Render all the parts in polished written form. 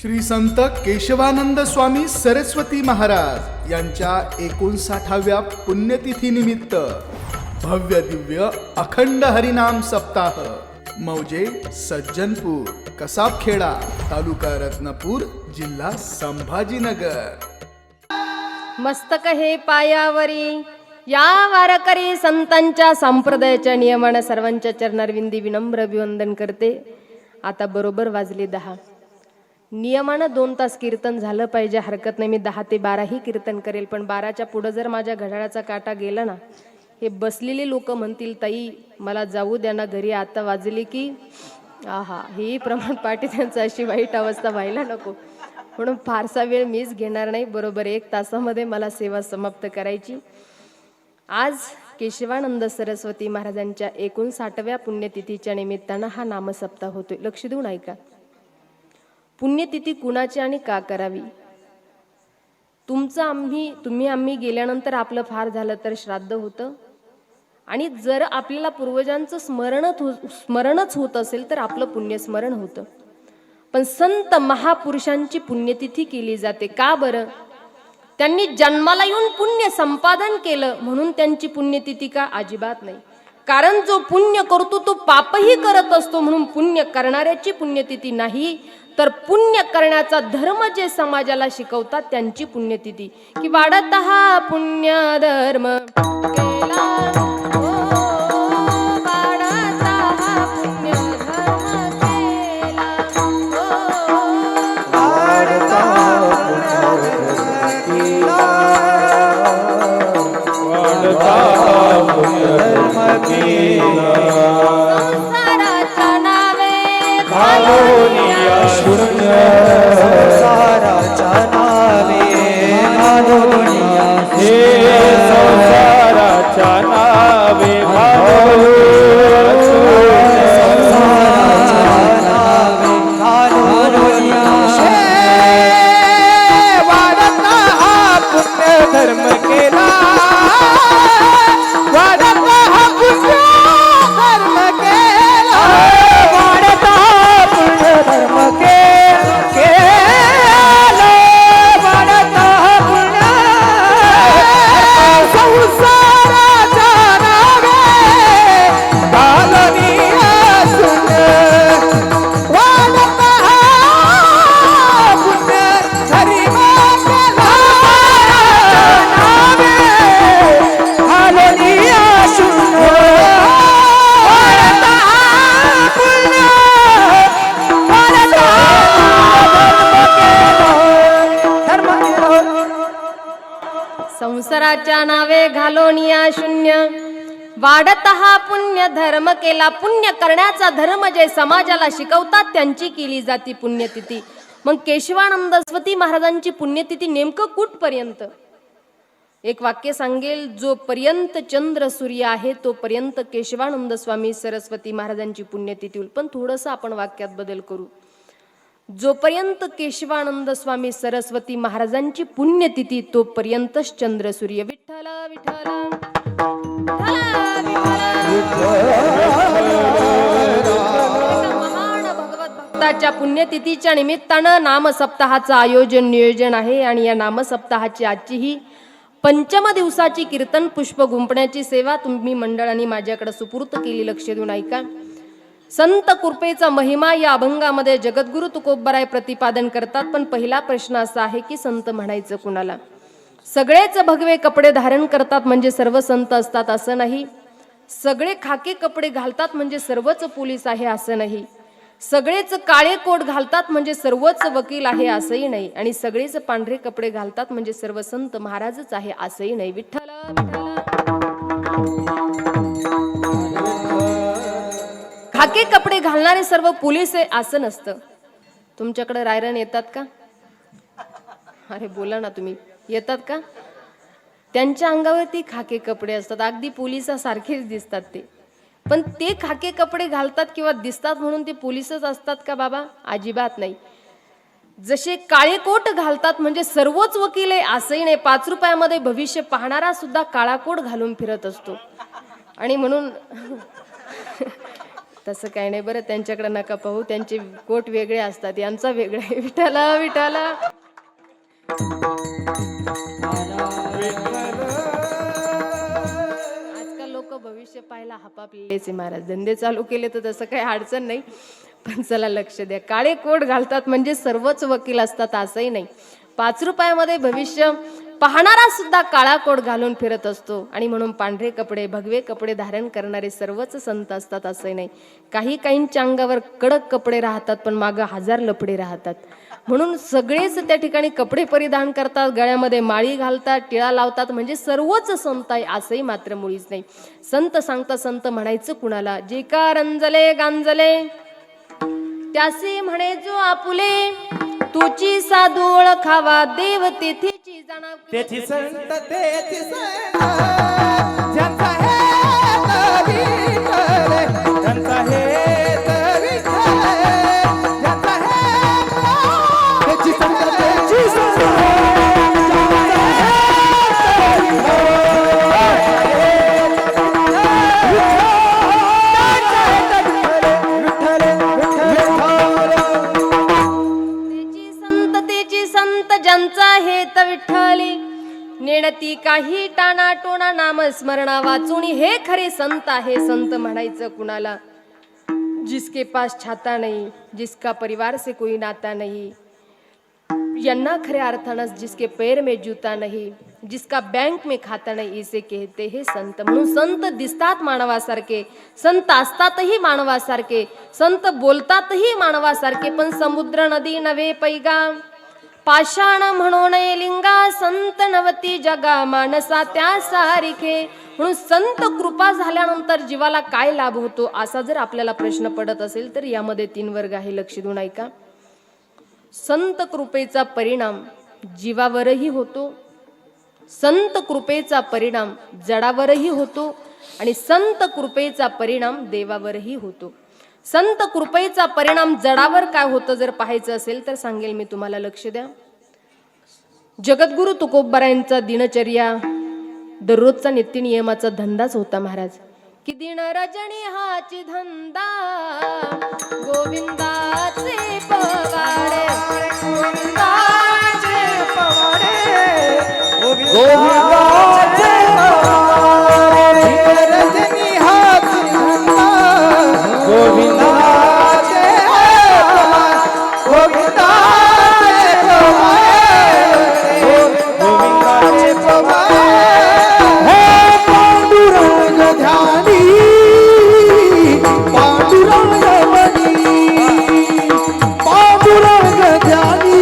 श्री संत केशवानंद स्वामी सरस्वती महाराज यांच्या 59व्या पुण्यतिथी निमित्त भव्य दिव्य अखंड हरिनाम सप्ताह मौजे सज्जनपूर कसाबखेडा तालुका रत्नापूर जिल्हा संभाजीनगर। मस्तक हे पायावरी या वारकरी संतांच्या संप्रदायाच्या नियमाने सर्वांच्या चरणारविंदी विनम्र अभिवंदन करते। आता बरोबर वाजले 10। नियमानं 2 तास कीर्तन झालं पाहिजे, हरकत नाही। मी 10 ते 12 ही कीर्तन करेल, पण 12च्या पुढे जर माझ्या घड्याळाचा काटा गेला ना, हे बसलेले लोक म्हणतील ताई मला जाऊ द्या ना घरी, आता वाजले की आहा, ही प्रमाण पाटी त्यांचं अशी वाईट अवस्था व्हायला नको, म्हणून फारसा वेळ मीच घेणार नाही। बरोबर 1 तासामध्ये मला सेवा समाप्त करायची। आज केशवानंद सरस्वती महाराजांच्या 59व्या पुण्यतिथीच्या निमित्तानं हा नामसप्ताह होतोय। लक्ष देऊन ऐका। पुण्यतिथी कुणाची आणि का करावी? तुम्ही आम्ही गेल्यानंतर आपलं फार झालं तर श्राद्ध होतं, आणि जर आपल्याला पूर्वजांचं स्मरणच होत असेल तर आपलं पुण्यस्मरण होतं। पण संत महापुरुषांची पुण्यतिथी केली जाते का बरं? त्यांनी जन्माला येऊन पुण्य संपादन केलं म्हणून त्यांची पुण्यतिथी का? अजिबात नाही। कारण जो पुण्य करतो तो पापही करत असतो, म्हणून पुण्य करणाऱ्याची पुण्यतिथी नाही, तर पुण्य करण्याचा धर्म जे समाजाला शिकवतात त्यांची पुण्यतिथी। की वाढत हा पुण्य धर्म केला, वाढत हा पुण्य धर्म केला, वाढत हा पुण्य धर्म केला, संसाराच्या नावे घालून संसाराच्या नावे घालून संसाराच्या नावे वाढत हा पुण्य धर्म केला, वाढत हा पुण्य धर्म केला, वाढत हा पुण्य धर्म संसाराच्या नावे घालोनिया शून्य, वाढत हा पुण्य धर्म केला। पुण्य करण्याचा धर्म जे समाजाला शिकवतात त्यांची केली जाती पुण्यतिथी। मग केशवानंद सरस्वती महाराजांची पुण्यतिथी नेमकं कुठपर्यंत? एक वाक्य सांगेल, जोपर्यंत चंद्र सूर्य आहे तोपर्यंत केशवानंद स्वामी सरस्वती महाराजांची पुण्यतिथी होईल। पण थोडंसं आपण वाक्यात बदल करू। जोपर्यंत केशवानंद स्वामी सरस्वती महाराजांची पुण्यतिथी तोपर्यंतच चंद्र सूर्य। विठ्ठल विठ्ठल महान भगवत भक्ताच्या पुण्यतिथीच्या निमित्तानं नामसप्ताहाचं आयोजन नियोजन आहे, आणि या नामसप्ताहाची आजची ही 5म दिवसाची कीर्तन पुष्प गुंफण्याची सेवा तुम्ही मंडळांनी माझ्याकडे सुपूर्त केली। लक्ष देऊन ऐका। संत कृपेचा महिमा या अभंगामध्ये जगद्गुरु तुकोबराय प्रतिपादन करतात। पण पहिला प्रश्न असा आहे की संत म्हणायचं कुणाला? सगळेच भगवे कपडे धारण करतात म्हणजे सर्व संत असतात असं नाही। सगळे खाकी कपडे घालतात म्हणजे सर्वच पोलीस आहे असं नाही। सगळेच काळे कोट घालतात म्हणजे सर्वच वकील आहे असंही नाही, आणि सगळेच पांढरे कपडे घालतात म्हणजे सर्व संत महाराजच आहे असंही नाही। विठ्ठल खाकी कपडे घालणारे सर्व पोलीस आहे असं नसतं। तुमच्याकडे रायरन येतात का? अरे बोला ना, तुम्ही येतात का? त्यांच्या अंगावरती खाकी कपडे असतात, अगदी पोलिसासारखेच दिसतात ते। पण ते खाकी कपडे घालतात किंवा दिसतात म्हणून ते पोलीसच असतात का बाबा? अजिबात नाही। जसे काळे कोट घालतात म्हणजे सर्वच वकील आहे असंही नाही। 5 रुपयामध्ये भविष्य पाहणारा सुद्धा काळा कोट घालून फिरत असतो, आणि म्हणून तसं काही नाही बरं, त्यांच्याकडे नका पाहू, त्यांचे कोट वेगळे असतात, यांचा वेगळा आहे. विठाला विठाला. आजकाल लोक भविष्य पाहायला हापापलेलेच आहे महाराज. धंदे चालू केले तर तसं काही अडचण नाही, पण चला लक्ष द्या. काळे कोट घालतात म्हणजे सर्वच वकील असतात असंही नाही. 5 रुपयामध्ये भविष्य पाहणारा सुद्धा काळा कोट घालून फिरत असतो, आणि म्हणून पांढरे कपडे भगवे कपडे धारण करणारे सर्वच संत असतात असंही नाही. काहींच्या अंगावर कडक कपडे राहतात पण मागं 1000 लपडे राहतात. म्हणून सगळेच त्या ठिकाणी कपडे परिधान करतात, गळ्यामध्ये माळी घालतात, टिळा लावतात, म्हणजे सर्वच संत आहे असंही मात्र मुळीच नाही. संत सांगता संत म्हणायचं कुणाला? जे का रंजले गांजले त्यासे म्हणे जो आपुले, तुची साधू ओळखावा देव तेथेची जाणाव. तेथी संत तेथी संत, ज्यांचा हेत विठ्ठल, त्यांचा हेत विठ्ठल, ज्यांचा हेत तेथी संत तेथी संत, तेची संत ज्यांचा हेत विठ्ठली, नेणती काही टाणा टोणा नाम स्मरणा वाचुनी, हे खरे संत आहे. संत म्हणायचं कुणाला? जिसके पास छाता नहीं, जिसका परिवार से कोई नाता नहीं, यांना खऱ्या अर्थानं जिसके पैर में जूता नहीं, जिसका बैंक में खाता नहीं, इसे कहते हे संत. म्हणून संत दिसतात मानवासारखे, संत असतातही मानवासारखे, संत बोलतातही मानवासारखे, पण समुद्र नदी नवे पैगा, पाषाण म्हणून लिंगा, संत नवती जगा मानसा त्या सारिखे. म्हणून संत कृपा झाल्यानंतर जीवाला काय लाभ होतो असा जर आपल्याला प्रश्न पडत असेल तर यामध्ये 3 वर्ग आहे, लक्ष देऊन ऐका. संत कृपेचा परिणाम जीवावरही होतो, संत कृपेचा परिणाम जडावरही होतो, आणि संत कृपेचा परिणाम देवावरही होतो. संत कृपेचा परिणाम जडावर काय होतं जर पाहायचं असेल तर सांगेल मी तुम्हाला, लक्ष द्या. जगद्गुरु तुकोबारायांचा दिनचर्या दररोजचा नित्यनियमाचा धंदाच होता महाराज. की दिन रजनी हाची धंदा, गोविंदाचे पवाडे, गोविंदाचे पवाडे, गोविंदाचे पवाडे, रजनी हाती धंदा, गोविंदाचे पवाडे, गोविंदाचे पवाडे, गोविंदाचे पवाडे. हे पांडुरंग ध्यानी, पांडुरंग मनी, पांडुरंग ध्यानी,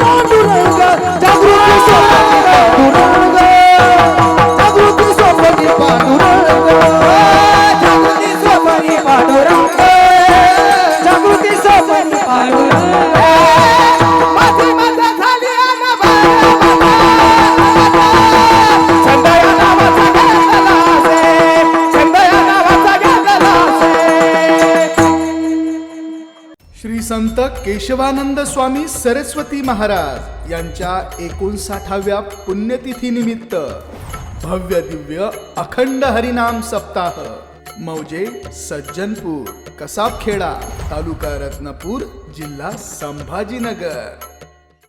पांडुरंग जागृती सोबती, पांडुरंग जागृती सोबती, पांडुरंग जागृती सोबती, पांडुरंग जागृती सोबती, पांडुरंग. माझी मजा झाली छंदया नावाचा घेतला असे, छंदया नावाचा घेतला असे. श्री संत केशवानंद स्वामी सरस्वती महाराज यांच्या 59व्या पुण्यतिथी निमित्त भव्य दिव्य अखंड हरिनाम सप्ताह मौजे सज्जनपूर, कसाबखेडा, तालुका रत्नापूर, जिल्हा संभाजीनगर.